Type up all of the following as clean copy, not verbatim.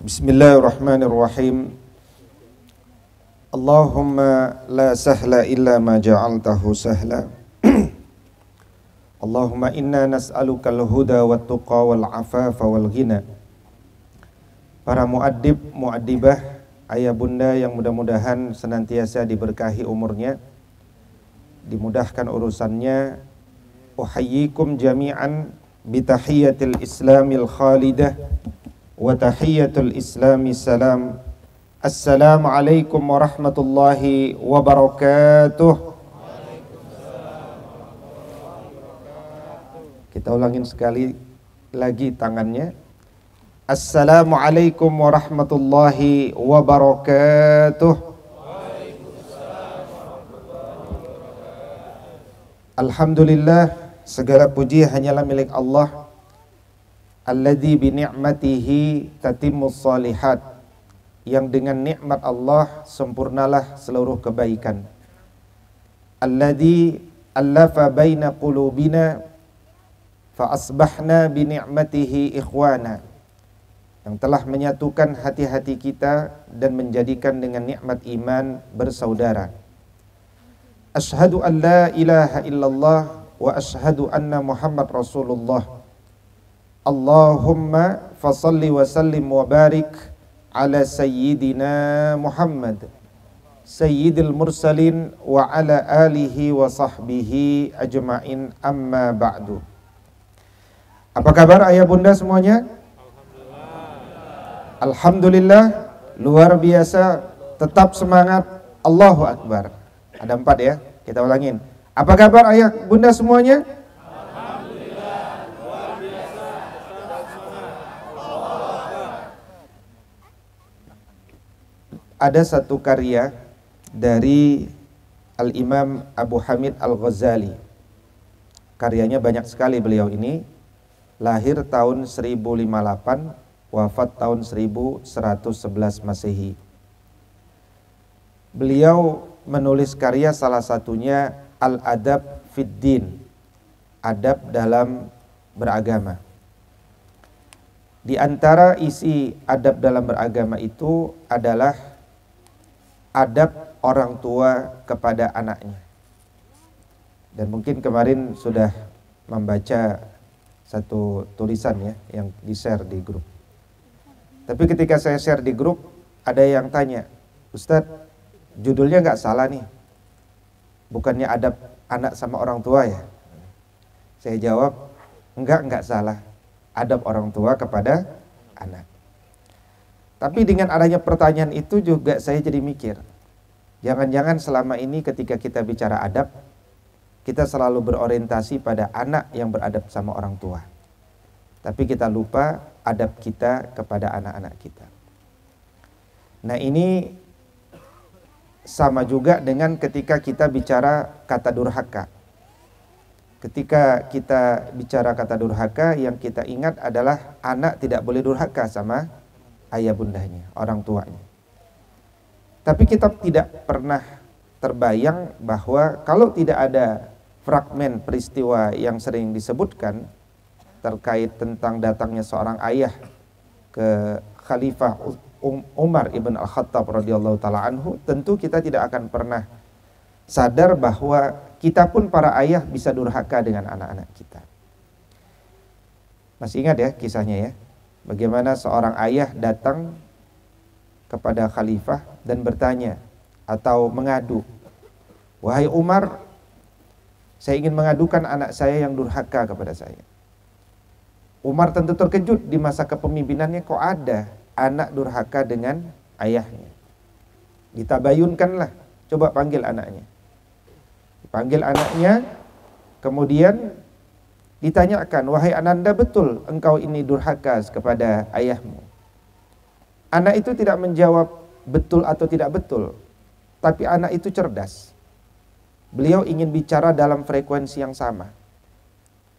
Bismillahirrahmanirrahim. Allahumma la sahla illa ma ja'altahu sahla. Allahumma inna nas'alukal huda wat tuqa wal afafa wal ghina. Para muaddib, muaddibah, ayah bunda yang mudah-mudahan senantiasa diberkahi umurnya, dimudahkan urusannya. Uhayyikum jami'an bitahiyyatil islamil khalidah wa tahiyyatul islami salam. Assalamualaikum warahmatullahi wabarakatuh. Kita ulangin sekali lagi tangannya. Assalamualaikum warahmatullahi wabarakatuh. Alhamdulillah, segala puji hanyalah milik Allah. Alladzi bi ni'matihi tatimmus shalihat, yang dengan nikmat Allah sempurnalah seluruh kebaikan. Alladzi allafa baina qulubina fa asbahna bi ni'matihi ikhwana, yang telah menyatukan hati-hati kita dan menjadikan dengan nikmat iman bersaudara. Asyhadu an la ilaha illallah wa asyhadu anna Muhammad Rasulullah. Allahumma fasalli wa sallim wa barik ala sayyidina Muhammad sayyidil mursalin wa ala alihi wa sahbihi ajma'in, amma ba'du. Apa kabar ayah bunda semuanya? Alhamdulillah, luar biasa, tetap semangat, Allahu Akbar. Ada 4 ya, kita ulangin. Apa kabar ayah bunda semuanya? Ada satu karya dari Al-Imam Abu Hamid Al-Ghazali. Karyanya banyak sekali beliau ini. Lahir tahun 1058, wafat tahun 1111 Masehi. Beliau menulis karya salah satunya Al-Adab Fid Din, adab dalam beragama. Di antara isi adab dalam beragama itu adalah adab orang tua kepada anaknya. Dan mungkin kemarin sudah membaca satu tulisan ya yang di-share di grup. Tapi ketika saya share di grup, ada yang tanya, Ustadz, judulnya nggak salah nih, bukannya adab anak sama orang tua ya? Saya jawab, enggak salah, adab orang tua kepada anak. Tapi dengan adanya pertanyaan itu juga saya jadi mikir, jangan-jangan selama ini ketika kita bicara adab, kita selalu berorientasi pada anak yang beradab sama orang tua. Tapi kita lupa adab kita kepada anak-anak kita. Nah, ini sama juga dengan ketika kita bicara kata durhaka. Ketika kita bicara kata durhaka, yang kita ingat adalah anak tidak boleh durhaka sama ayah bundanya, orang tuanya. Tapi kita tidak pernah terbayang bahwa kalau tidak ada fragmen peristiwa yang sering disebutkan terkait tentang datangnya seorang ayah ke Khalifah Umar ibn al-Khattab radhiyallahu taala anhu, tentu kita tidak akan pernah sadar bahwa kita pun para ayah bisa durhaka dengan anak-anak kita. Masih ingat ya kisahnya ya? Bagaimana seorang ayah datang kepada khalifah dan bertanya atau mengadu, "Wahai Umar, saya ingin mengadukan anak saya yang durhaka kepada saya." Umar tentu terkejut, di masa kepemimpinannya kok ada anak durhaka dengan ayahnya. Ditabayunkanlah, coba panggil anaknya. Dipanggil anaknya, kemudian ditanyakan, "Wahai Ananda, betul engkau ini durhaka kepada ayahmu?" Anak itu tidak menjawab betul atau tidak betul, tapi anak itu cerdas. Beliau ingin bicara dalam frekuensi yang sama.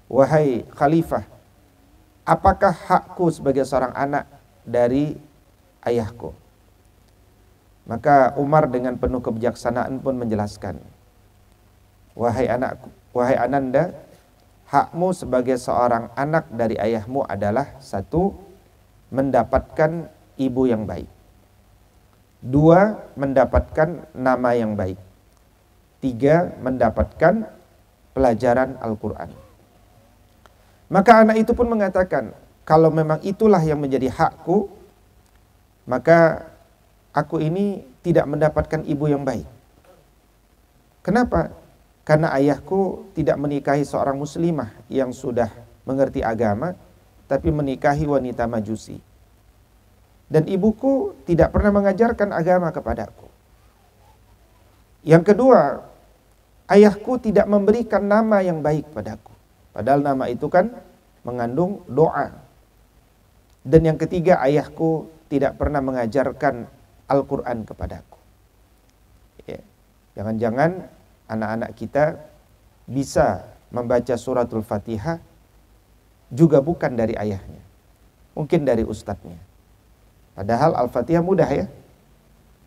"Wahai Khalifah, apakah hakku sebagai seorang anak dari ayahku?" Maka Umar dengan penuh kebijaksanaan pun menjelaskan, "Wahai anakku, wahai Ananda, hakmu sebagai seorang anak dari ayahmu adalah 1, mendapatkan ibu yang baik. 2, mendapatkan nama yang baik. 3, mendapatkan pelajaran Al-Quran. Maka anak itu pun mengatakan, kalau memang itulah yang menjadi hakku, maka aku ini tidak mendapatkan ibu yang baik. Kenapa? Karena ayahku tidak menikahi seorang muslimah yang sudah mengerti agama, tapi menikahi wanita majusi. Dan ibuku tidak pernah mengajarkan agama kepadaku. Yang kedua, ayahku tidak memberikan nama yang baik padaku. Padahal nama itu kan mengandung doa. Dan yang ketiga, ayahku tidak pernah mengajarkan Al-Quran kepadaku. Ya. Jangan-jangan anak-anak kita bisa membaca suratul Fatihah juga bukan dari ayahnya. Mungkin dari ustadznya. Padahal Al-Fatihah mudah ya.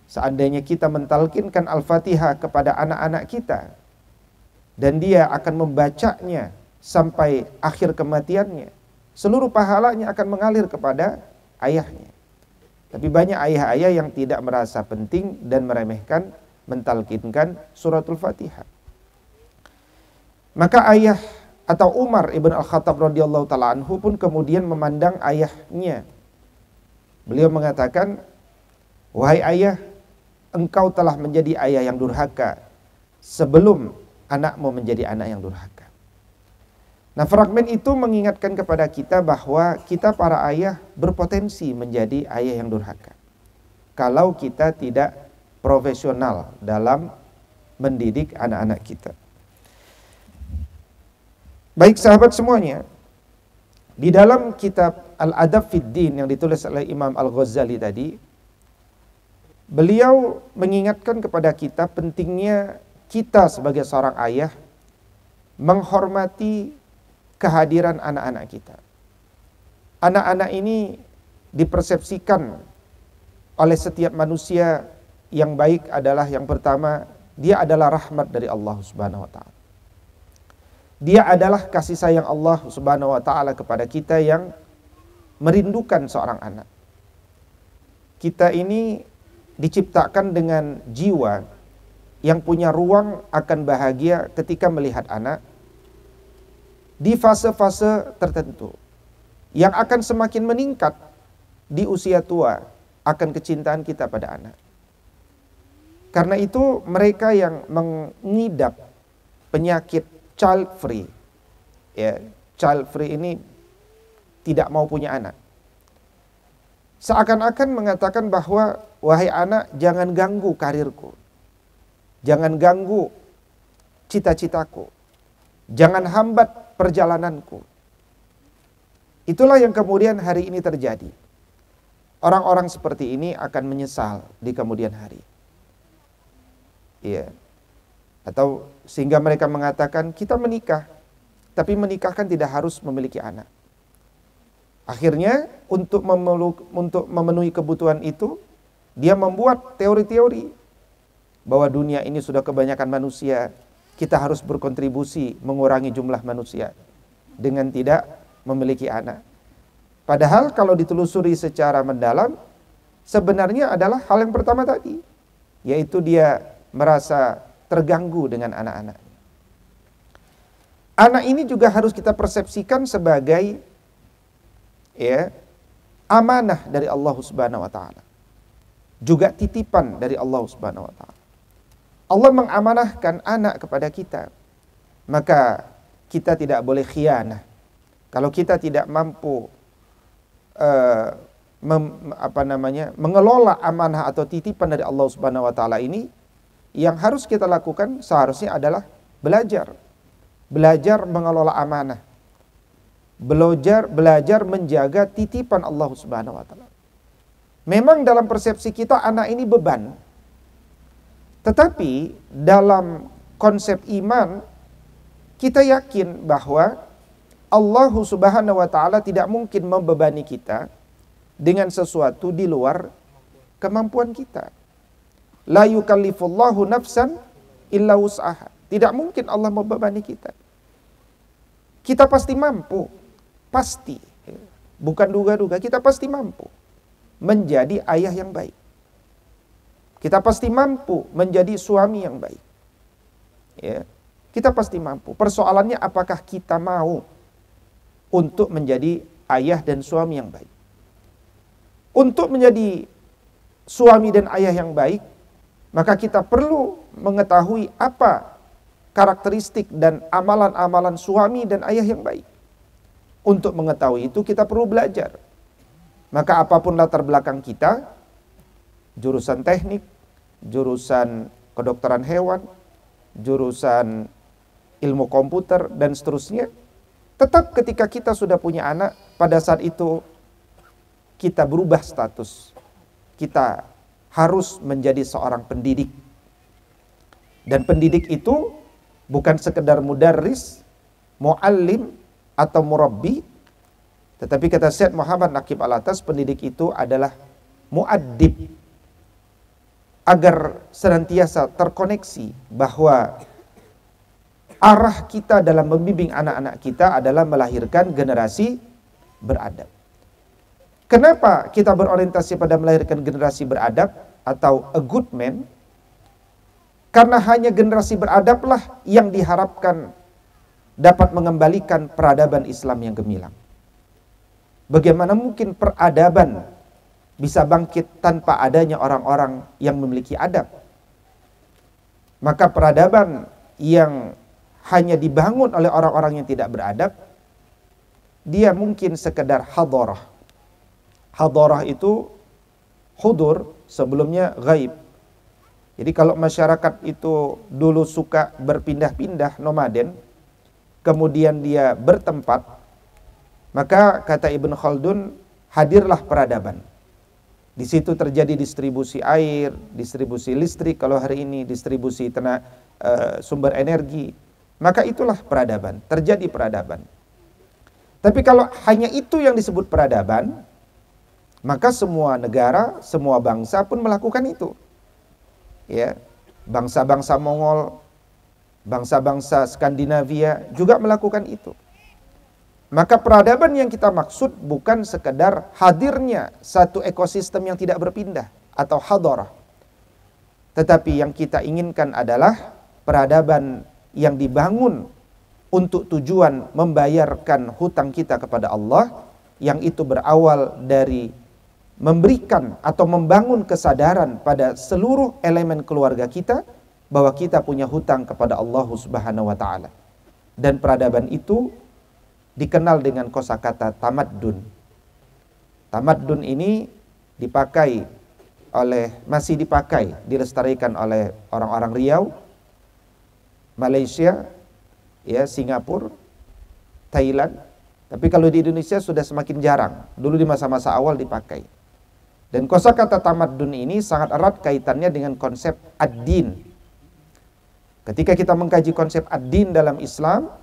Seandainya kita mentalkinkan Al-Fatihah kepada anak-anak kita, dan dia akan membacanya sampai akhir kematiannya, seluruh pahalanya akan mengalir kepada ayahnya. Tapi banyak ayah-ayah yang tidak merasa penting dan meremehkan mentalkinkan suratul Fatihah. Maka ayah atau Umar ibn Al-Khattab radhiyallahu ta'ala anhu pun kemudian memandang ayahnya. Beliau mengatakan, wahai ayah, engkau telah menjadi ayah yang durhaka sebelum anakmu menjadi anak yang durhaka. Nah, fragmen itu mengingatkan kepada kita bahwa kita para ayah berpotensi menjadi ayah yang durhaka kalau kita tidak profesional dalam mendidik anak-anak kita. Baik sahabat semuanya, di dalam kitab Al-Adab Fid Din yang ditulis oleh Imam Al-Ghazali tadi, beliau mengingatkan kepada kita pentingnya kita sebagai seorang ayah menghormati kehadiran anak-anak kita. Anak-anak ini dipersepsikan oleh setiap manusia yang baik adalah yang pertama, dia adalah rahmat dari Allah Subhanahu wa taala. Dia adalah kasih sayang Allah Subhanahu wa taala kepada kita yang merindukan seorang anak. Kita ini diciptakan dengan jiwa yang punya ruang akan bahagia ketika melihat anak di fase-fase tertentu yang akan semakin meningkat di usia tua akan kecintaan kita pada anak. Karena itu mereka yang mengidap penyakit child free, ya, child free ini tidak mau punya anak, seakan-akan mengatakan bahwa wahai anak, jangan ganggu karirku, jangan ganggu cita-citaku, jangan hambat perjalananku. Itulah yang kemudian hari ini terjadi. Orang-orang seperti ini akan menyesal di kemudian hari. Iya. Atau sehingga mereka mengatakan kita menikah, tapi menikah kan tidak harus memiliki anak. Akhirnya untuk memenuhi kebutuhan itu, dia membuat teori-teori bahwa dunia ini sudah kebanyakan manusia, kita harus berkontribusi mengurangi jumlah manusia dengan tidak memiliki anak. Padahal kalau ditelusuri secara mendalam, sebenarnya adalah hal yang pertama tadi, yaitu dia merasa terganggu dengan anak-anak. Anak ini juga harus kita persepsikan sebagai amanah dari Allah Subhanahu wa taala. Juga titipan dari Allah Subhanahu wa taala. Allah mengamanahkan anak kepada kita. Maka kita tidak boleh khianah. Kalau kita tidak mampu mengelola amanah atau titipan dari Allah Subhanahu wa taala ini, yang harus kita lakukan seharusnya adalah belajar mengelola amanah. Belajar menjaga titipan Allah Subhanahu wa taala. Memang dalam persepsi kita anak ini beban. Tetapi dalam konsep iman kita yakin bahwa Allah Subhanahu wa taala tidak mungkin membebani kita dengan sesuatu di luar kemampuan kita. La yukallifullahu nafsan illa wus'aha. Tidak mungkin Allah membebani kita. Kita pasti mampu. Pasti. Bukan duga-duga, kita pasti mampu. menjadi ayah yang baik. Kita pasti mampu menjadi suami yang baik. Ya, kita pasti mampu. Persoalannya apakah kita mau untuk menjadi ayah dan suami yang baik. Untuk menjadi suami dan ayah yang baik, maka kita perlu mengetahui apa karakteristik dan amalan-amalan suami dan ayah yang baik. Untuk mengetahui itu kita perlu belajar. Maka apapun latar belakang kita, jurusan teknik, jurusan kedokteran hewan, jurusan ilmu komputer, dan seterusnya, tetap ketika kita sudah punya anak, pada saat itu kita berubah status. Kita harus menjadi seorang pendidik. Dan pendidik itu bukan sekedar mudarris, muallim, atau murabbi, tetapi kata Syekh Muhammad Naqib Al-Atas, pendidik itu adalah muaddib, agar senantiasa terkoneksi bahwa arah kita dalam membimbing anak-anak kita adalah melahirkan generasi beradab. Kenapa kita berorientasi pada melahirkan generasi beradab atau a good man? Karena hanya generasi beradablah yang diharapkan dapat mengembalikan peradaban Islam yang gemilang. Bagaimana mungkin peradaban bisa bangkit tanpa adanya orang-orang yang memiliki adab? Maka peradaban yang hanya dibangun oleh orang-orang yang tidak beradab, dia mungkin sekedar hadarah. Hadarah itu hudur, sebelumnya ghaib. Jadi kalau masyarakat itu dulu suka berpindah-pindah, nomaden, kemudian dia bertempat, maka kata Ibn Khaldun, hadirlah peradaban. Di situ terjadi distribusi air, distribusi listrik, kalau hari ini distribusi sumber energi. Maka itulah peradaban, terjadi peradaban. Tapi kalau hanya itu yang disebut peradaban, maka semua negara, semua bangsa pun melakukan itu. Ya, bangsa-bangsa Mongol, bangsa-bangsa Skandinavia juga melakukan itu. Maka peradaban yang kita maksud bukan sekedar hadirnya satu ekosistem yang tidak berpindah atau hadarah. Tetapi yang kita inginkan adalah peradaban yang dibangun untuk tujuan membayarkan hutang kita kepada Allah, yang itu berawal dari memberikan atau membangun kesadaran pada seluruh elemen keluarga kita bahwa kita punya hutang kepada Allah Subhanahu wa taala. Dan peradaban itu dikenal dengan kosakata tamaddun. Tamaddun ini masih dipakai, dilestarikan oleh orang-orang Riau, Malaysia, ya, Singapura, Thailand. Tapi kalau di Indonesia sudah semakin jarang. Dulu di masa-masa awal dipakai. Dan kosakata tamaddun ini sangat erat kaitannya dengan konsep ad-din. Ketika kita mengkaji konsep ad-din dalam Islam,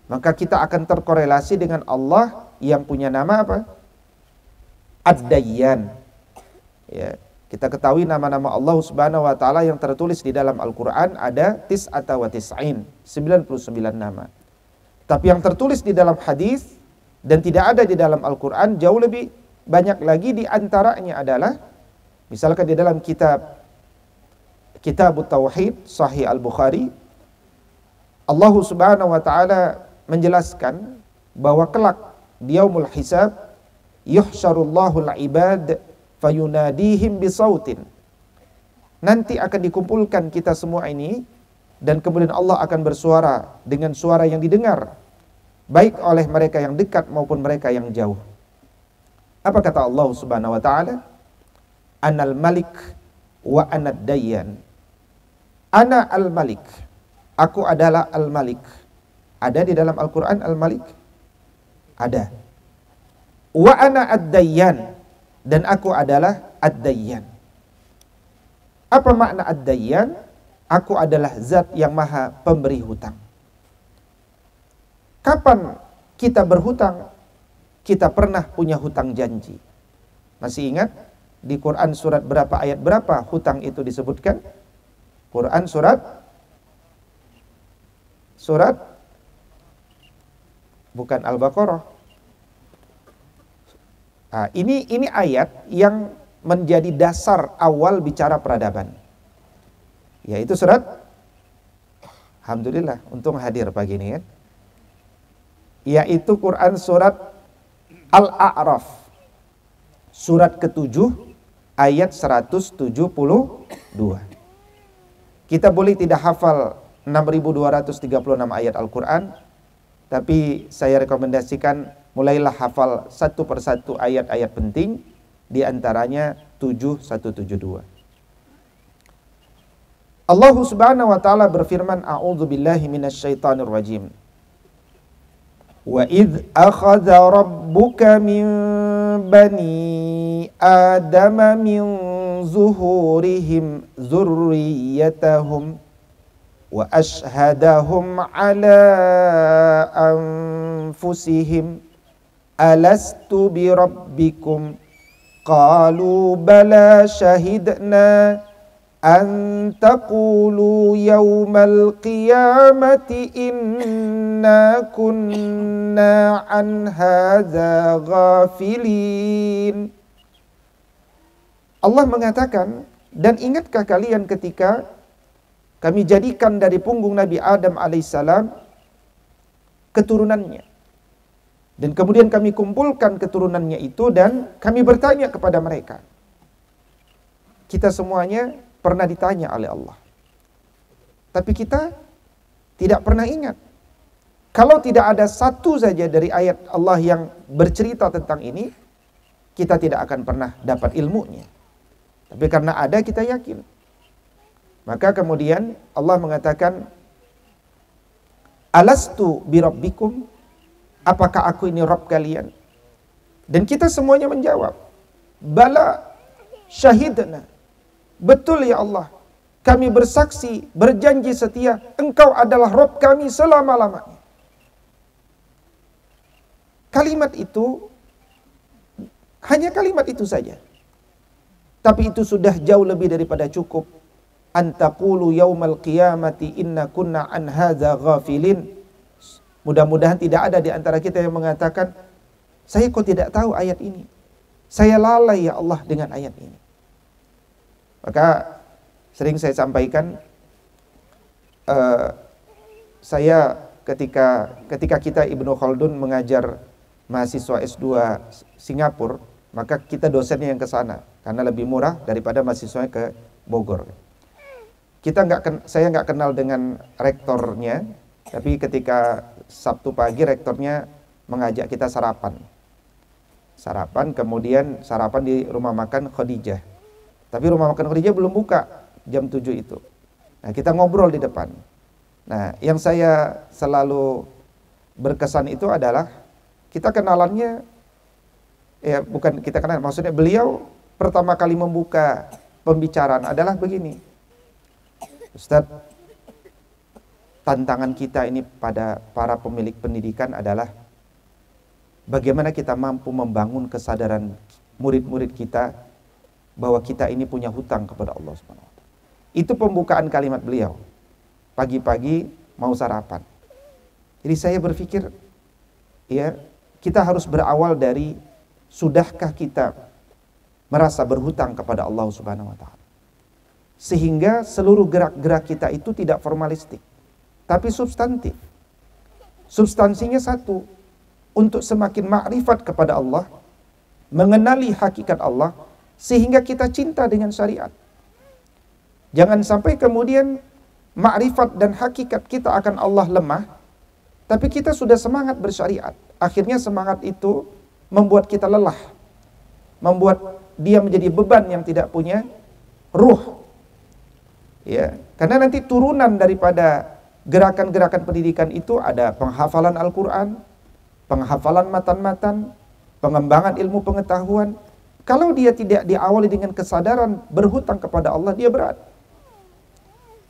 maka kita akan terkorelasi dengan Allah yang punya nama apa? Ad-Dayyan. Ya, kita ketahui nama-nama Allah Subhanahu wa taala yang tertulis di dalam Al-Qur'an ada 99 nama. Tapi yang tertulis di dalam hadis dan tidak ada di dalam Al-Qur'an jauh lebih banyak lagi. Di antaranya adalah misalkan di dalam Kitab Tauhid Sahih Al-Bukhari, Allah Subhanahu wa taala menjelaskan bahwa kelak di yaumul hisab yuhsyarullahu al-ibad fayunadihim bisautin. Nanti akan dikumpulkan kita semua ini dan kemudian Allah akan bersuara dengan suara yang didengar baik oleh mereka yang dekat maupun mereka yang jauh. Apa kata Allah Subhanahu wa taala? Anal malik wa anad dayyan. Ana al-malik. Aku adalah al-malik. Ada di dalam Al-Quran Al-Malik? Ada. Wa ana ad-dayyan. Dan aku adalah ad-dayyan. Apa makna ad-dayyan? Aku adalah zat yang maha pemberi hutang. Kapan kita berhutang? Kita pernah punya hutang janji. Masih ingat? Di Quran surat berapa, ayat berapa hutang itu disebutkan? Quran surat bukan Al-Baqarah. Nah, ini ayat yang menjadi dasar awal bicara peradaban. Yaitu surat, alhamdulillah, untung hadir pagi ini kan. Yaitu Quran surat Al-A'raf. Surat ke-7 ayat 172. Kita boleh tidak hafal 6.236 ayat Al-Quran, tapi saya rekomendasikan mulailah hafal satu persatu ayat-ayat penting, di antaranya 7172. Allah Subhanahu wa taala berfirman, A'udzu billahi minasyaitonir rajim. Wa idz akhadha rabbuka min bani adama min zuhurihim dzurriyyatahum wa ashhadahum ala anfusihim alastu bi rabbikum qalu bala shahidna an taqulu yawmal qiyamati inna kunna an hadza ghafilin. Allah mengatakan, dan ingatkah kalian ketika kami jadikan dari punggung Nabi Adam alaihissalam keturunannya, dan kemudian kami kumpulkan keturunannya itu dan kami bertanya kepada mereka. Kita semuanya pernah ditanya oleh Allah, tapi kita tidak pernah ingat. Kalau tidak ada satu saja dari ayat Allah yang bercerita tentang ini, kita tidak akan pernah dapat ilmunya. Tapi karena ada, kita yakin. Maka kemudian Allah mengatakan, alastu birabbikum, apakah aku ini Rabb kalian? Dan kita semuanya menjawab, bala syahidna, betul ya Allah, kami bersaksi, berjanji setia, Engkau adalah Rabb kami selama-lamanya. Kalimat itu, hanya kalimat itu saja, tapi itu sudah jauh lebih daripada cukup. Antaqulu yaumal qiyamati inna kunna an hadza ghafilin. Mudah-mudahan tidak ada di antara kita yang mengatakan, saya kok tidak tahu ayat ini, saya lalai ya Allah dengan ayat ini. Maka sering saya sampaikan, saya ketika kita Ibnu Khaldun mengajar mahasiswa S2 Singapura, maka kita dosennya yang ke sana karena lebih murah daripada mahasiswanya ke Bogor. Saya nggak kenal dengan rektornya, tapi ketika Sabtu pagi rektornya mengajak kita sarapan, kemudian sarapan di rumah makan Khadijah. Tapi rumah makan Khadijah belum buka jam 7 itu. Nah, kita ngobrol di depan. Nah, yang saya selalu berkesan itu adalah kita kenalannya, ya bukan kita kenal, maksudnya beliau pertama kali membuka pembicaraan adalah begini. Ustadz, tantangan kita ini pada para pemilik pendidikan adalah bagaimana kita mampu membangun kesadaran murid-murid kita bahwa kita ini punya hutang kepada Allah SWT. Itu pembukaan kalimat beliau. Pagi-pagi mau sarapan. Jadi saya berpikir, ya, kita harus berawal dari sudahkah kita merasa berhutang kepada Allah Subhanahu wa taala. Sehingga seluruh gerak-gerak kita itu tidak formalistik, tapi substantif. Substansinya satu, untuk semakin makrifat kepada Allah, mengenali hakikat Allah, sehingga kita cinta dengan syariat. Jangan sampai kemudian makrifat dan hakikat kita akan Allah lemah, tapi kita sudah semangat bersyariat. Akhirnya semangat itu membuat kita lelah, membuat dia menjadi beban yang tidak punya ruh. Ya, karena nanti turunan daripada gerakan-gerakan pendidikan itu ada penghafalan Al-Quran, penghafalan matan-matan, pengembangan ilmu pengetahuan. Kalau dia tidak diawali dengan kesadaran berhutang kepada Allah, dia berat.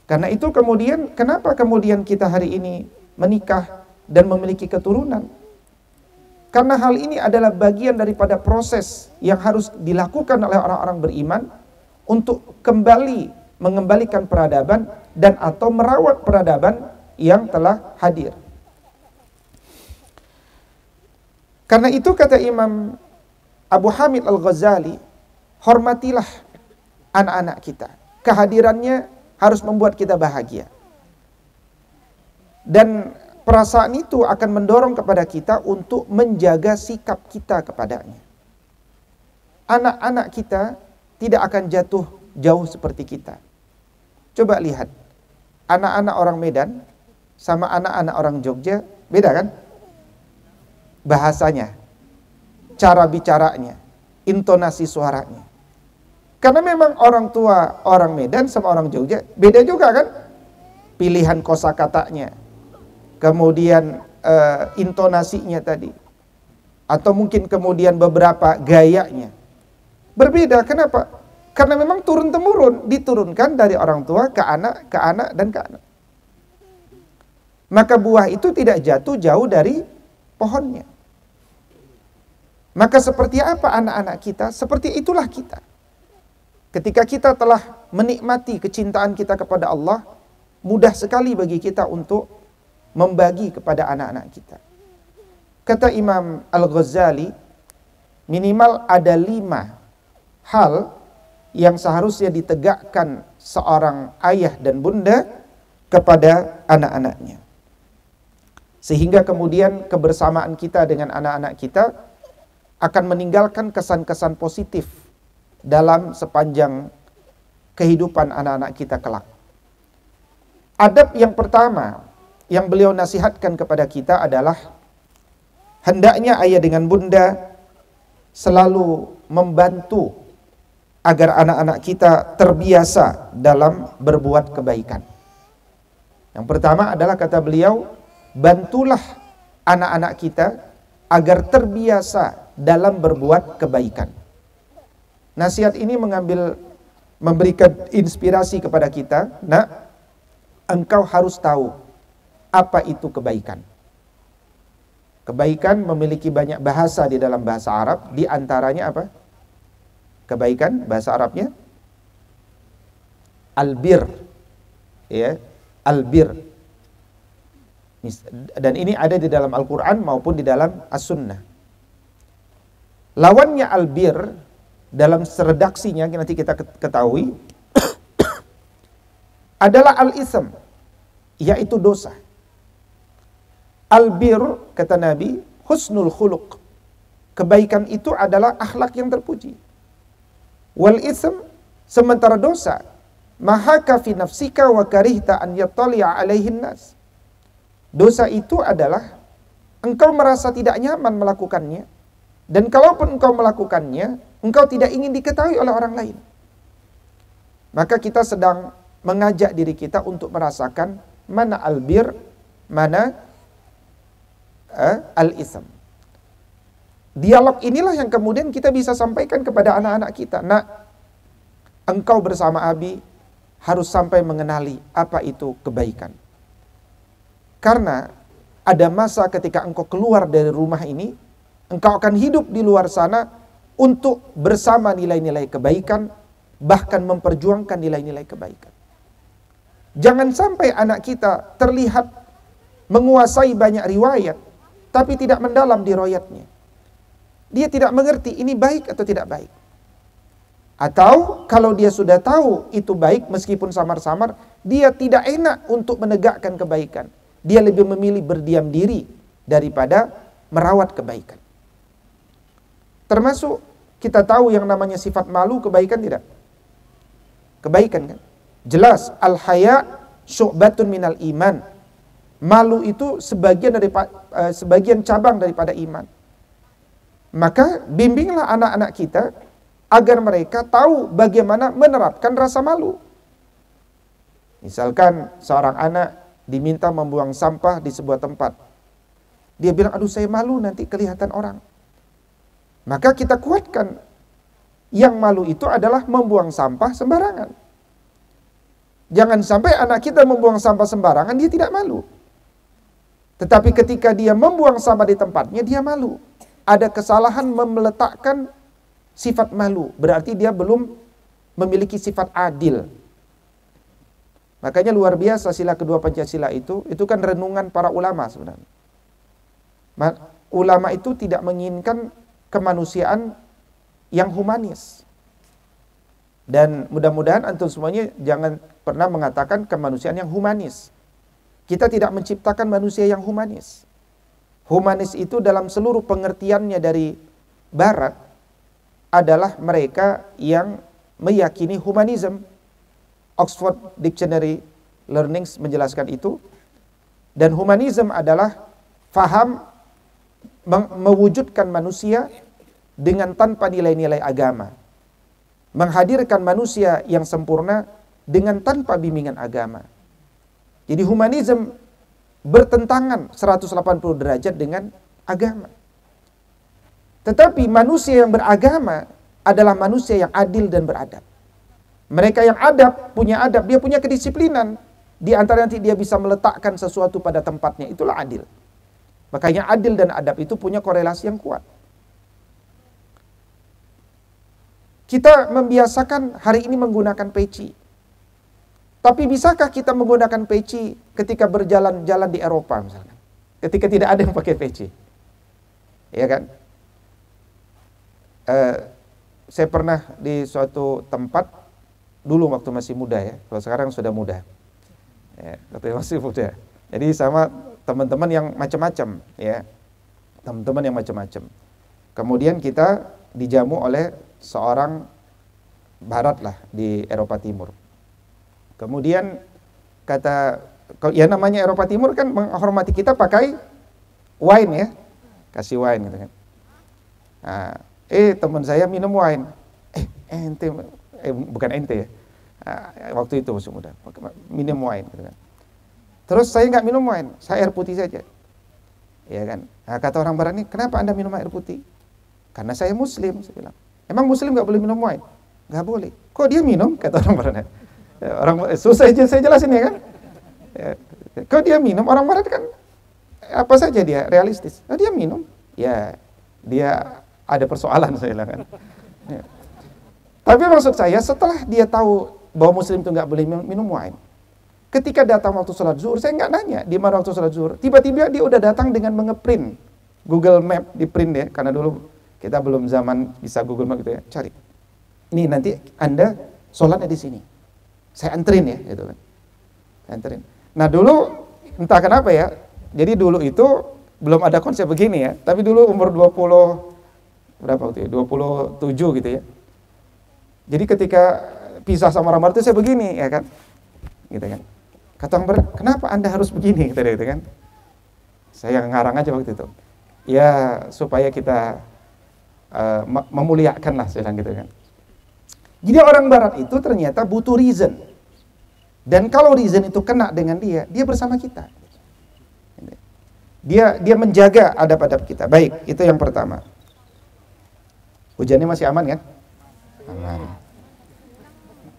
Karena itu kemudian, kenapa kemudian kita hari ini menikah dan memiliki keturunan? Karena hal ini adalah bagian daripada proses yang harus dilakukan oleh orang-orang beriman untuk kembali mengembalikan peradaban dan atau merawat peradaban yang telah hadir. Karena itu kata Imam Abu Hamid Al-Ghazali, hormatilah anak-anak kita. Kehadirannya harus membuat kita bahagia. Dan perasaan itu akan mendorong kepada kita untuk menjaga sikap kita kepadanya. Anak-anak kita tidak akan jatuh jauh seperti kita. Coba lihat, anak-anak orang Medan sama anak-anak orang Jogja, beda kan? Bahasanya, cara bicaranya, intonasi suaranya. Karena memang orang tua orang Medan sama orang Jogja beda juga kan? Pilihan kosakatanya, kemudian intonasinya tadi, atau mungkin kemudian beberapa gayanya berbeda. Kenapa? Karena memang turun-temurun, diturunkan dari orang tua ke anak, dan ke anak. Maka buah itu tidak jatuh jauh dari pohonnya. Maka seperti apa anak-anak kita, seperti itulah kita. Ketika kita telah menikmati kecintaan kita kepada Allah, mudah sekali bagi kita untuk membagi kepada anak-anak kita. Kata Imam Al-Ghazali, minimal ada 5 hal yang seharusnya ditegakkan seorang ayah dan bunda kepada anak-anaknya. Sehingga kemudian kebersamaan kita dengan anak-anak kita akan meninggalkan kesan-kesan positif dalam sepanjang kehidupan anak-anak kita kelak. Adab yang pertama yang beliau nasihatkan kepada kita adalah hendaknya ayah dengan bunda selalu membantu agar anak-anak kita terbiasa dalam berbuat kebaikan. Yang pertama adalah kata beliau, bantulah anak-anak kita agar terbiasa dalam berbuat kebaikan. Nasihat ini memberikan inspirasi kepada kita. Nak, engkau harus tahu apa itu kebaikan. Kebaikan memiliki banyak bahasa di dalam bahasa Arab. Di antaranya apa? Kebaikan, bahasa Arabnya albir. Ya, albir. Dan ini ada di dalam Al-Quran maupun di dalam As-Sunnah. Lawannya albir dalam redaksinya nanti kita ketahui adalah al-ism, yaitu dosa. Albir, kata Nabi, husnul khuluq. Kebaikan itu adalah akhlak yang terpuji. Wal ism, sementara dosa, mahaka fi nafsika wa karihta an yattali'a alaihin nas. Dosa itu adalah engkau merasa tidak nyaman melakukannya, dan kalaupun engkau melakukannya, engkau tidak ingin diketahui oleh orang lain. Maka kita sedang mengajak diri kita untuk merasakan mana albir, mana al-ism. Dialog inilah yang kemudian kita bisa sampaikan kepada anak-anak kita. Nak, engkau bersama Abi harus sampai mengenali apa itu kebaikan. Karena ada masa ketika engkau keluar dari rumah ini, engkau akan hidup di luar sana untuk bersama nilai-nilai kebaikan, bahkan memperjuangkan nilai-nilai kebaikan. Jangan sampai anak kita terlihat menguasai banyak riwayat, tapi tidak mendalam di riwayatnya. Dia tidak mengerti ini baik atau tidak baik. Atau kalau dia sudah tahu itu baik meskipun samar-samar, dia tidak enak untuk menegakkan kebaikan. Dia lebih memilih berdiam diri daripada merawat kebaikan. Termasuk kita tahu yang namanya sifat malu, kebaikan tidak? Kebaikan kan? Jelas, al-haya syu'batun minal iman. Malu itu sebagian cabang daripada iman. Maka bimbinglah anak-anak kita agar mereka tahu bagaimana menerapkan rasa malu. Misalkan seorang anak diminta membuang sampah di sebuah tempat. Dia bilang, aduh saya malu nanti kelihatan orang. Maka kita kuatkan, yang malu itu adalah membuang sampah sembarangan. Jangan sampai anak kita membuang sampah sembarangan, dia tidak malu. Tetapi ketika dia membuang sampah di tempatnya, dia malu. Ada kesalahan meletakkan sifat malu, berarti dia belum memiliki sifat adil. Makanya luar biasa sila kedua Pancasila itu kan renungan para ulama sebenarnya. Ulama itu tidak menginginkan kemanusiaan yang humanis. Dan mudah-mudahan antum semuanya jangan pernah mengatakan kemanusiaan yang humanis. Kita tidak menciptakan manusia yang humanis. Humanis itu dalam seluruh pengertiannya dari Barat adalah mereka yang meyakini humanism. Oxford Dictionary Learnings menjelaskan itu. Dan humanism adalah faham mewujudkan manusia dengan tanpa nilai-nilai agama. Menghadirkan manusia yang sempurna dengan tanpa bimbingan agama. Jadi humanism bertentangan 180 derajat dengan agama. Tetapi manusia yang beragama adalah manusia yang adil dan beradab. Mereka yang punya adab, dia punya kedisiplinan. Di antara nanti dia bisa meletakkan sesuatu pada tempatnya, itulah adil. Makanya adil dan adab itu punya korelasi yang kuat. Kita membiasakan hari ini menggunakan peci. Tapi bisakah kita menggunakan peci ketika berjalan-jalan di Eropa misalnya? Ketika tidak ada yang pakai peci. Ya kan? Saya pernah di suatu tempat dulu waktu masih muda ya. Kalau sekarang sudah muda. Ya, waktu masih muda. Jadi sama teman-teman yang macam-macam ya. Teman-teman yang macam-macam. Kemudian kita dijamu oleh seorang barat lah di Eropa Timur. Kemudian kata, ya namanya Eropa Timur kan menghormati kita pakai wine ya. Kasih wine gitu kan. Nah, teman saya minum wine. Ente bukan ente ya. Waktu itu masih muda. Minum wine gitu kan. Terus saya nggak minum wine, saya air putih saja. Ya kan? Nah, kata orang barat ini, "Kenapa Anda minum air putih?" "Karena saya muslim," saya bilang. "Emang muslim nggak boleh minum wine?" "Nggak boleh." "Kok dia minum?" Kata orang barat. Orang susah aja saya jelasin ya kan. Ya, kok dia minum? Orang barat kan apa saja dia realistis. Nah, dia minum. Ya, dia ada persoalan saya bilang kan. Ya. Tapi maksud saya setelah dia tahu bahwa muslim itu nggak boleh minum wine, ketika datang waktu sholat zuhur, saya nggak nanya di mana waktu sholat zuhur. Tiba-tiba dia udah datang dengan mengeprint Google Map, di print ya, karena dulu kita belum zaman bisa Google Map gitu ya. Cari. Ini nanti Anda sholatnya di sini. Saya anterin ya, gitu kan. Saya anterin. Nah dulu entah kenapa ya, jadi dulu itu belum ada konsep begini ya, tapi dulu umur 20 berapa waktu ya? 27 gitu ya. Jadi ketika pisah sama orang barat itu saya begini ya kan. Gitu kan. Kata orang barat, "Kenapa Anda harus begini?" gitu kan. Saya ngarang aja waktu itu. Ya supaya kita memuliakan lah saya bilang gitu kan. Jadi orang barat itu ternyata butuh reason. Dan kalau reason itu kena dengan dia bersama kita. Dia menjaga adab-adab kita. Baik, itu yang pertama. Hujannya masih aman kan? Aman.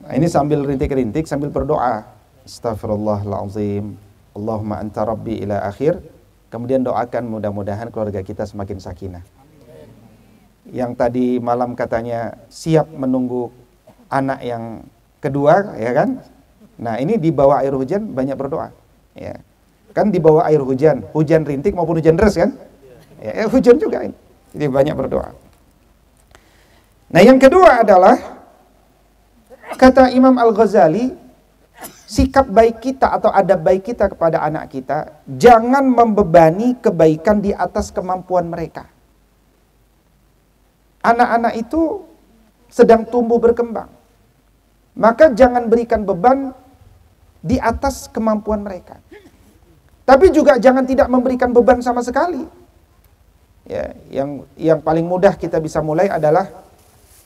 Nah, ini sambil rintik-rintik sambil berdoa. Astaghfirullahaladzim. Allahumma anta rabbi ila akhir. Kemudian doakan mudah-mudahan keluarga kita semakin sakinah. Yang tadi malam katanya siap menunggu anak yang kedua, ya kan? Nah, ini di bawah air hujan banyak berdoa. Ya. Kan di bawah air hujan, hujan rintik maupun hujan deras kan? Ya, hujan juga ini. Jadi banyak berdoa. Nah, yang kedua adalah kata Imam Al-Ghazali, sikap baik kita atau adab baik kita kepada anak kita, jangan membebani kebaikan di atas kemampuan mereka. Anak-anak itu sedang tumbuh berkembang. Maka jangan berikan beban di atas kemampuan mereka. Tapi juga jangan tidak memberikan beban sama sekali. Ya, yang paling mudah kita bisa mulai adalah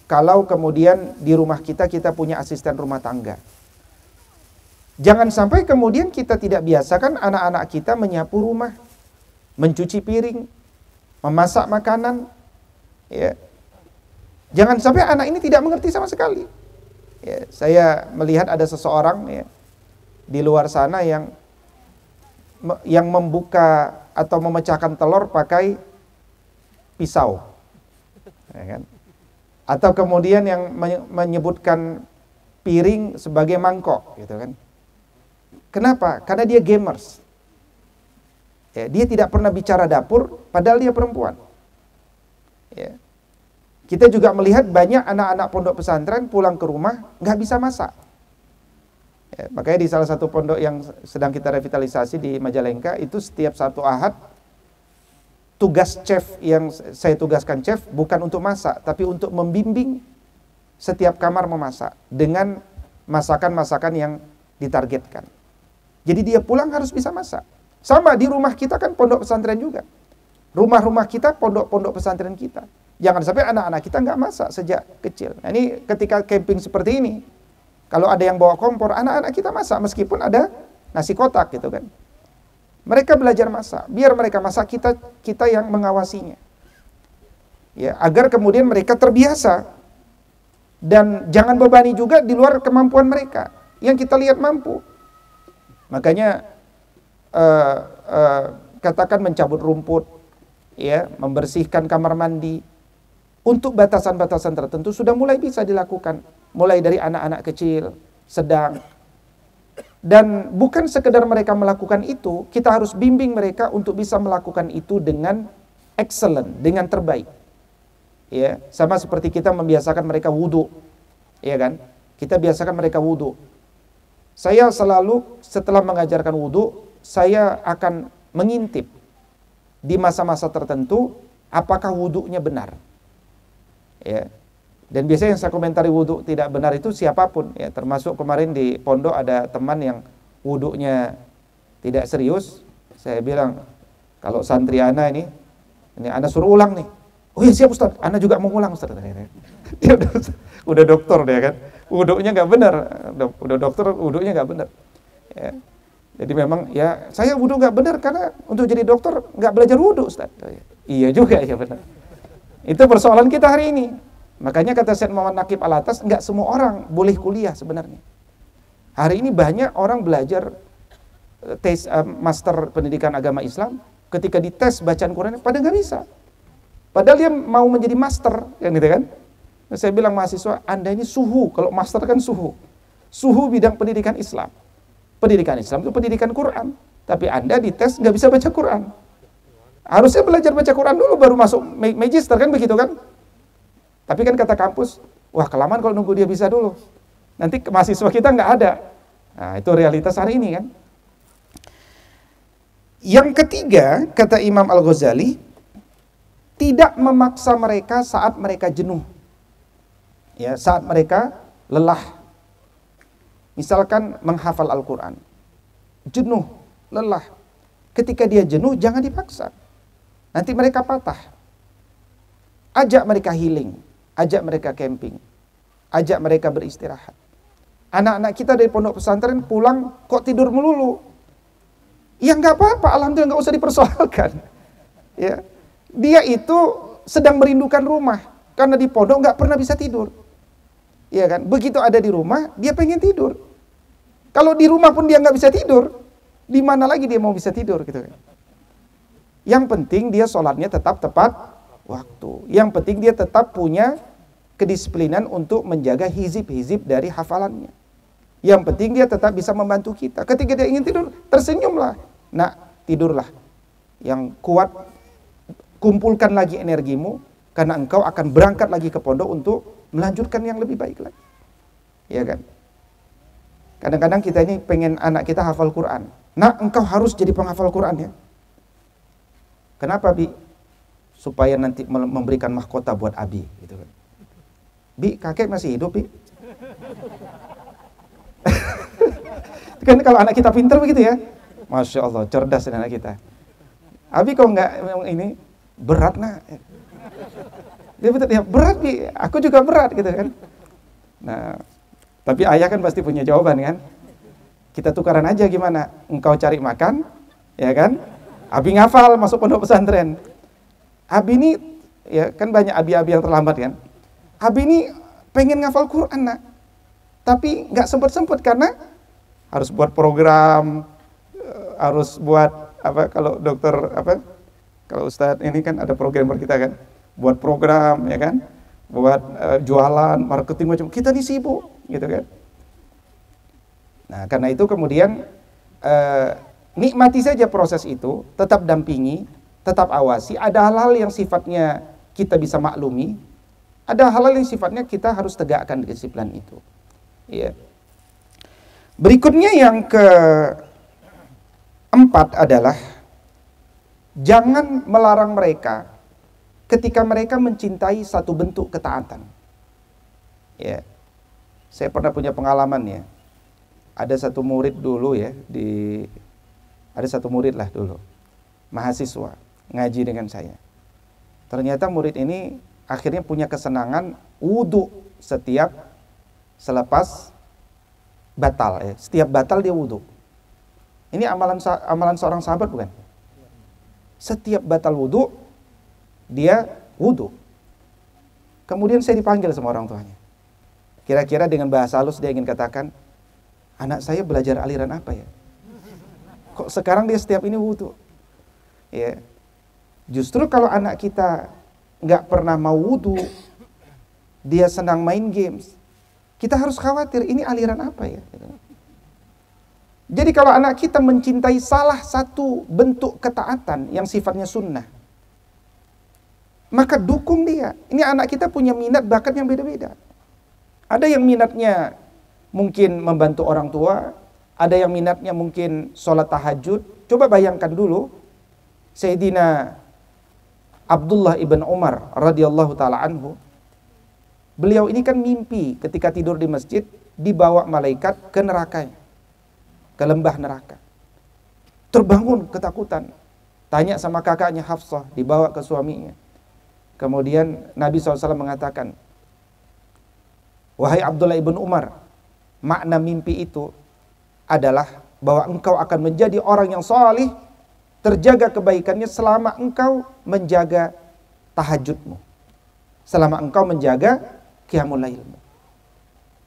kalau kemudian di rumah kita punya asisten rumah tangga. Jangan sampai kemudian kita tidak biasakan anak-anak kita menyapu rumah, mencuci piring, memasak makanan. Ya. Jangan sampai anak ini tidak mengerti sama sekali. Ya, saya melihat ada seseorang ya, di luar sana yang membuka atau memecahkan telur pakai pisau, ya kan? Atau kemudian yang menyebutkan piring sebagai mangkok, gitu kan? Kenapa? Karena dia gamers. Ya, dia tidak pernah bicara dapur, padahal dia perempuan. Ya. Kita juga melihat banyak anak-anak pondok pesantren pulang ke rumah nggak bisa masak. Ya, makanya di salah satu pondok yang sedang kita revitalisasi di Majalengka itu setiap Sabtu Ahad tugas chef yang saya tugaskan chef bukan untuk masak tapi untuk membimbing setiap kamar memasak dengan masakan-masakan yang ditargetkan. Jadi dia pulang harus bisa masak. Sama di rumah kita kan pondok pesantren juga. Rumah-rumah kita pondok-pondok pesantren kita. Jangan sampai anak-anak kita nggak masak sejak kecil. Nah, ini ketika camping seperti ini, kalau ada yang bawa kompor, anak-anak kita masak meskipun ada nasi kotak gitu kan. Mereka belajar masak, biar mereka masak, kita yang mengawasinya. Ya, agar kemudian mereka terbiasa dan jangan bebani juga di luar kemampuan mereka. Yang kita lihat mampu. Makanya katakan mencabut rumput, ya, membersihkan kamar mandi. Untuk batasan-batasan tertentu sudah mulai bisa dilakukan, mulai dari anak-anak kecil, sedang. Dan bukan sekedar mereka melakukan itu, kita harus bimbing mereka untuk bisa melakukan itu dengan excellent, dengan terbaik. Ya, sama seperti kita membiasakan mereka wudu, ya kan? Kita biasakan mereka wudu. Saya selalu setelah mengajarkan wudu, saya akan mengintip di masa-masa tertentu apakah wudunya benar. Ya. Dan biasanya yang saya komentari wudhu tidak benar itu siapapun, ya, termasuk kemarin di pondok ada teman yang wudhunya tidak serius. Saya bilang, kalau santri ana ini ana suruh ulang nih. Oh iya siap Ustaz, ana juga mau ulang Ustaz. Dia udah dokter dia kan, wudhunya nggak benar, udah dokter wudhunya nggak benar. Ya. Jadi memang ya saya wudhu nggak benar karena untuk jadi dokter nggak belajar wudhu Ustaz. Iya juga ya benar. Itu persoalan kita hari ini. Makanya kata Syed Muhammad Naqib Alatas, nggak semua orang boleh kuliah sebenarnya. Hari ini banyak orang belajar tes master pendidikan agama Islam, ketika dites bacaan Quran, pada nggak bisa. Padahal dia mau menjadi master, yang gitu kan. Saya bilang mahasiswa, Anda ini suhu, kalau master kan suhu. Suhu bidang pendidikan Islam. Pendidikan Islam itu pendidikan Quran. Tapi Anda dites nggak bisa baca Quran. Harusnya belajar baca Quran dulu baru masuk magister kan begitu kan? Tapi kan kata kampus, wah kelamaan kalau nunggu dia bisa dulu. Nanti mahasiswa kita nggak ada. Nah itu realitas hari ini kan. Yang ketiga, kata Imam Al-Ghazali, tidak memaksa mereka saat mereka jenuh. Ya, saat mereka lelah. Misalkan menghafal Al-Quran. Jenuh, lelah. Ketika dia jenuh, jangan dipaksa. Nanti mereka patah. Ajak mereka healing, ajak mereka camping, ajak mereka beristirahat. Anak-anak kita dari pondok pesantren pulang kok tidur melulu. Ya nggak apa-apa, alhamdulillah nggak usah dipersoalkan. Ya, dia itu sedang merindukan rumah karena di pondok nggak pernah bisa tidur. Ya kan, begitu ada di rumah dia pengen tidur. Kalau di rumah pun dia nggak bisa tidur, di mana lagi dia mau bisa tidur gitu kan? Yang penting dia sholatnya tetap tepat waktu. Yang penting dia tetap punya kedisiplinan untuk menjaga hizib-hizib dari hafalannya. Yang penting dia tetap bisa membantu kita. Ketika dia ingin tidur, tersenyumlah. Nah, tidurlah. Yang kuat, kumpulkan lagi energimu, karena engkau akan berangkat lagi ke pondok untuk melanjutkan yang lebih baik lagi. Ya kan? Kadang-kadang kita ini pengen anak kita hafal Quran. Nah, engkau harus jadi penghafal Quran ya. Kenapa Bi? Supaya nanti memberikan mahkota buat Abi gitu kan. Bi, kakek masih hidup Bi? Kan kalau anak kita pintar begitu ya. Masya Allah, cerdas anak kita. Abi kok enggak ini berat nak? Dia betul ya berat Bi, aku juga berat gitu kan. Nah, tapi ayah kan pasti punya jawaban kan. Kita tukaran aja gimana? Engkau cari makan, ya kan? Abi ngafal masuk pondok pesantren. Abi ini, ya kan banyak abi-abi yang terlambat kan. Abi ini pengen ngafal Quran nak, tapi nggak sempet-sempet karena harus buat program, harus buat apa kalau dokter apa, kalau Ustadz ini kan ada programmer kita kan, buat program ya kan, buat jualan, marketing macam kita nih sibuk gitu kan. Nah karena itu kemudian nikmati saja proses itu, tetap dampingi, tetap awasi. Ada hal-hal yang sifatnya kita bisa maklumi, Ada hal-hal yang sifatnya kita harus tegakkan kedisiplinan itu. Ya. Berikutnya yang keempat adalah jangan melarang mereka ketika mereka mencintai satu bentuk ketaatan. Ya. Saya pernah punya pengalaman ya. Ada satu murid dulu ya, ada satu murid lah dulu, mahasiswa, ngaji dengan saya. Ternyata murid ini akhirnya punya kesenangan wudu selepas batal ya. Setiap batal dia wudu. Ini amalan seorang sahabat bukan? Setiap batal wudu dia wudu. Kemudian saya dipanggil sama orang tuanya. Kira-kira dengan bahasa halus dia ingin katakan, anak saya belajar aliran apa ya? Kok sekarang dia setiap ini wudu? Ya. Justru kalau anak kita nggak pernah mau wudu, dia senang main games, kita harus khawatir ini aliran apa ya? Jadi kalau anak kita mencintai salah satu bentuk ketaatan yang sifatnya sunnah, maka dukung dia. Ini anak kita punya minat bakat yang beda-beda. Ada yang minatnya mungkin membantu orang tua, ada yang minatnya mungkin sholat tahajud. Coba bayangkan dulu, Sayyidina Abdullah ibn Umar radhiyallahu ta'ala anhu, beliau ini kan mimpi ketika tidur di masjid, dibawa malaikat ke nerakanya, ke lembah neraka. Terbangun ketakutan, tanya sama kakaknya Hafsah, dibawa ke suaminya. Kemudian Nabi SAW mengatakan, wahai Abdullah ibn Umar, makna mimpi itu adalah bahwa engkau akan menjadi orang yang salih, terjaga kebaikannya selama engkau menjaga tahajudmu, selama engkau menjaga qiyamul lailmu.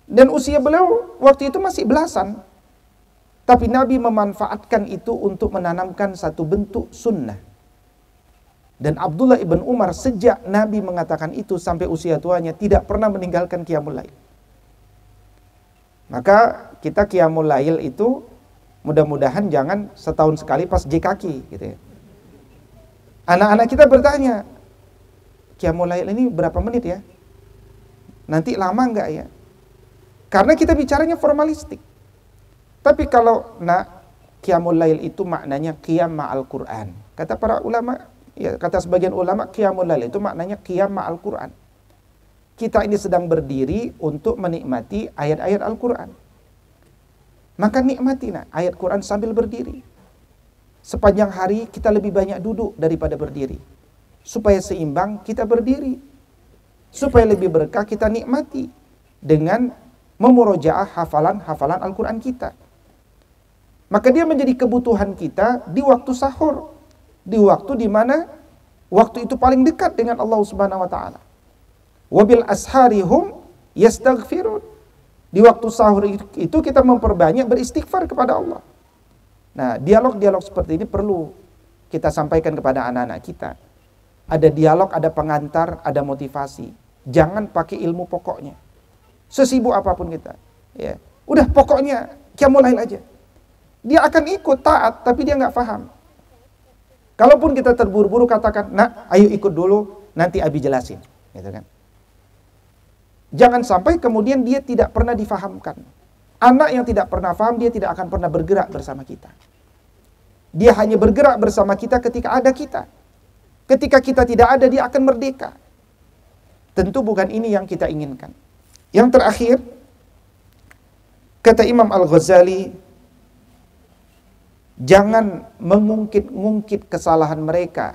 Dan usia beliau waktu itu masih belasan, tapi Nabi memanfaatkan itu untuk menanamkan satu bentuk sunnah. Dan Abdullah ibn Umar sejak Nabi mengatakan itu sampai usia tuanya tidak pernah meninggalkan qiyamul lail. Maka kita qiyamul lail itu mudah-mudahan jangan setahun sekali pas JKK gitu ya. Anak-anak kita bertanya, qiyamul lail ini berapa menit ya? Nanti lama enggak ya? Karena kita bicaranya formalistik. Tapi kalau qiyamul lail itu maknanya qiyam ma'al Qur'an. Kata para ulama, ya kata sebagian ulama, qiyamul lail itu maknanya qiyam ma'al Qur'an. Kita ini sedang berdiri untuk menikmati ayat-ayat Al-Quran. Maka nikmati ayat Quran sambil berdiri. Sepanjang hari kita lebih banyak duduk daripada berdiri. Supaya seimbang kita berdiri. Supaya lebih berkah kita nikmati dengan memurojaah hafalan-hafalan Al-Quran kita. Maka dia menjadi kebutuhan kita di waktu sahur. Di waktu di mana waktu itu paling dekat dengan Allah Subhanahu wa taala. Wabil asharihum yastaghfirun. Di waktu sahur itu kita memperbanyak beristighfar kepada Allah. Nah, dialog-dialog seperti ini perlu kita sampaikan kepada anak-anak kita. Ada dialog, ada pengantar, ada motivasi. Jangan pakai ilmu pokoknya. Sesibuk apapun kita, ya. Udah pokoknya qiyamul lail aja. Dia akan ikut taat tapi dia nggak paham. Kalaupun kita terburu-buru katakan, "Nak, ayo ikut dulu, nanti Abi jelasin." Gitu kan. Jangan sampai kemudian dia tidak pernah difahamkan. Anak yang tidak pernah paham, dia tidak akan pernah bergerak bersama kita. Dia hanya bergerak bersama kita ketika ada kita. Ketika kita tidak ada, dia akan merdeka. Tentu bukan ini yang kita inginkan. Yang terakhir, kata Imam Al-Ghazali, jangan mengungkit-ungkit kesalahan mereka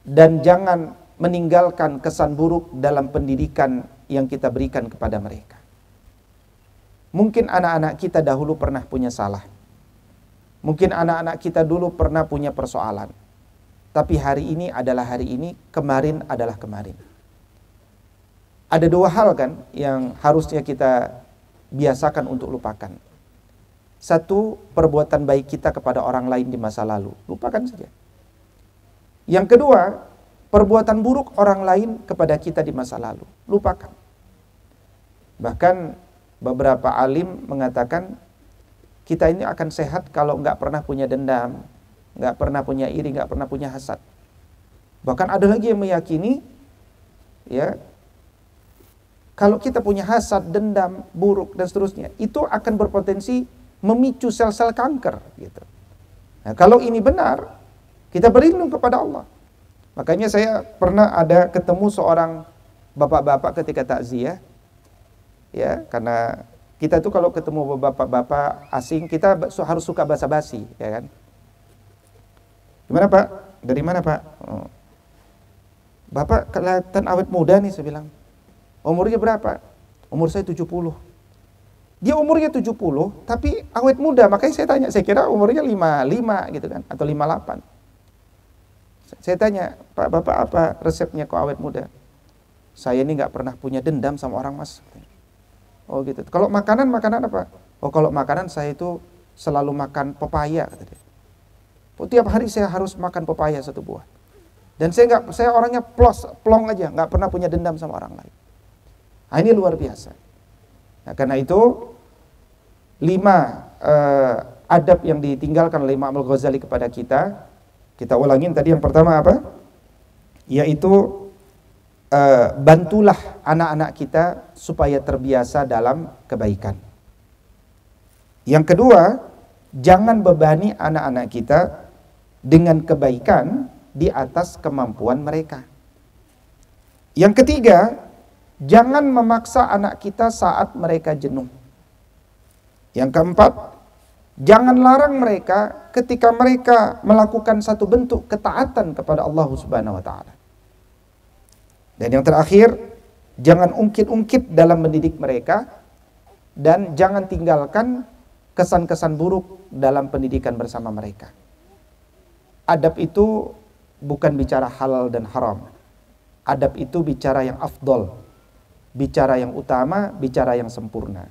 dan jangan meninggalkan kesan buruk dalam pendidikan yang kita berikan kepada mereka. Mungkin anak-anak kita dahulu pernah punya salah. Mungkin anak-anak kita dulu pernah punya persoalan. Tapi hari ini adalah hari ini, kemarin adalah kemarin. Ada dua hal kan yang harusnya kita biasakan untuk lupakan. Satu, perbuatan baik kita kepada orang lain di masa lalu. Lupakan saja. Yang kedua, perbuatan buruk orang lain kepada kita di masa lalu. Lupakan. Bahkan beberapa alim mengatakan kita ini akan sehat kalau nggak pernah punya dendam, nggak pernah punya iri, nggak pernah punya hasad. Bahkan ada lagi yang meyakini ya, kalau kita punya hasad, dendam, buruk dan seterusnya, itu akan berpotensi memicu sel-sel kanker gitu. Nah, kalau ini benar, kita berlindung kepada Allah. Makanya saya pernah ada ketemu seorang bapak-bapak ketika takziah, ya, karena kita tuh kalau ketemu bapak-bapak asing, kita harus suka basa-basi, ya kan? Gimana Pak? Dari mana Pak? Oh. Bapak kelihatan awet muda nih, saya bilang. Umurnya berapa? Umur saya 70. Dia umurnya 70, tapi awet muda. Makanya saya tanya, saya kira umurnya 55 gitu kan, atau 58. Saya tanya, Pak, Bapak apa resepnya kok awet muda? Saya ini nggak pernah punya dendam sama orang, Mas. Oh gitu. Kalau makanan apa? Oh kalau makanan saya itu selalu makan pepaya, kata dia. Oh, tiap hari saya harus makan pepaya 1 buah. Dan saya orangnya plong aja, nggak pernah punya dendam sama orang lain. Nah, ini luar biasa. Nah, karena itu 5 adab yang ditinggalkan oleh Imam Al-Ghazali kepada kita. Kita ulangin tadi, yang pertama apa? Yaitu bantulah anak-anak kita supaya terbiasa dalam kebaikan. Yang kedua, jangan bebani anak-anak kita dengan kebaikan di atas kemampuan mereka. Yang ketiga, jangan memaksa anak kita saat mereka jenuh. Yang keempat, jangan larang mereka ketika mereka melakukan satu bentuk ketaatan kepada Allah Subhanahu wa taala. Dan yang terakhir, jangan ungkit-ungkit dalam mendidik mereka, dan jangan tinggalkan kesan-kesan buruk dalam pendidikan bersama mereka. Adab itu bukan bicara halal dan haram. Adab itu bicara yang afdol, bicara yang utama, bicara yang sempurna.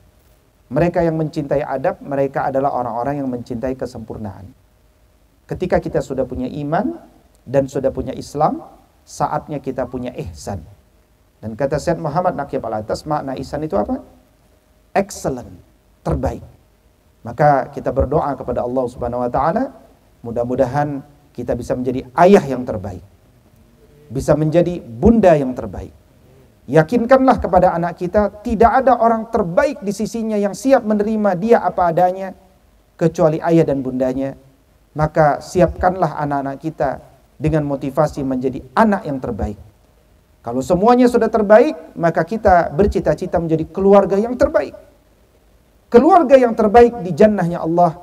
Mereka yang mencintai adab, mereka adalah orang-orang yang mencintai kesempurnaan. Ketika kita sudah punya iman dan sudah punya Islam, saatnya kita punya ihsan. Dan kata Syed Muhammad Naqib Al-Atas, makna ihsan itu apa? Excellent, terbaik. Maka kita berdoa kepada Allah Subhanahu wa taala, mudah-mudahan kita bisa menjadi ayah yang terbaik, bisa menjadi bunda yang terbaik. Yakinkanlah kepada anak kita, tidak ada orang terbaik di sisinya yang siap menerima dia apa adanya kecuali ayah dan bundanya. Maka siapkanlah anak-anak kita dengan motivasi menjadi anak yang terbaik. Kalau semuanya sudah terbaik, maka kita bercita-cita menjadi keluarga yang terbaik. Keluarga yang terbaik di jannahnya Allah,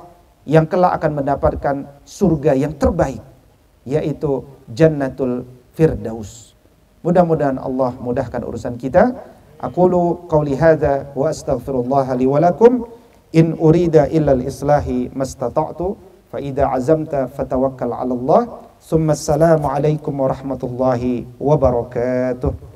yang kelak akan mendapatkan surga yang terbaik, yaitu Jannatul Firdaus. Mudah-mudahan Allah mudahkan urusan kita. Aqulu qawli hadza wa astaghfirullah li wa lakum, in urida illa al-islahi mastata'tu, fa idza azamta fatawakkal 'ala Allah. Assalamu alaikum warahmatullahi wabarakatuh.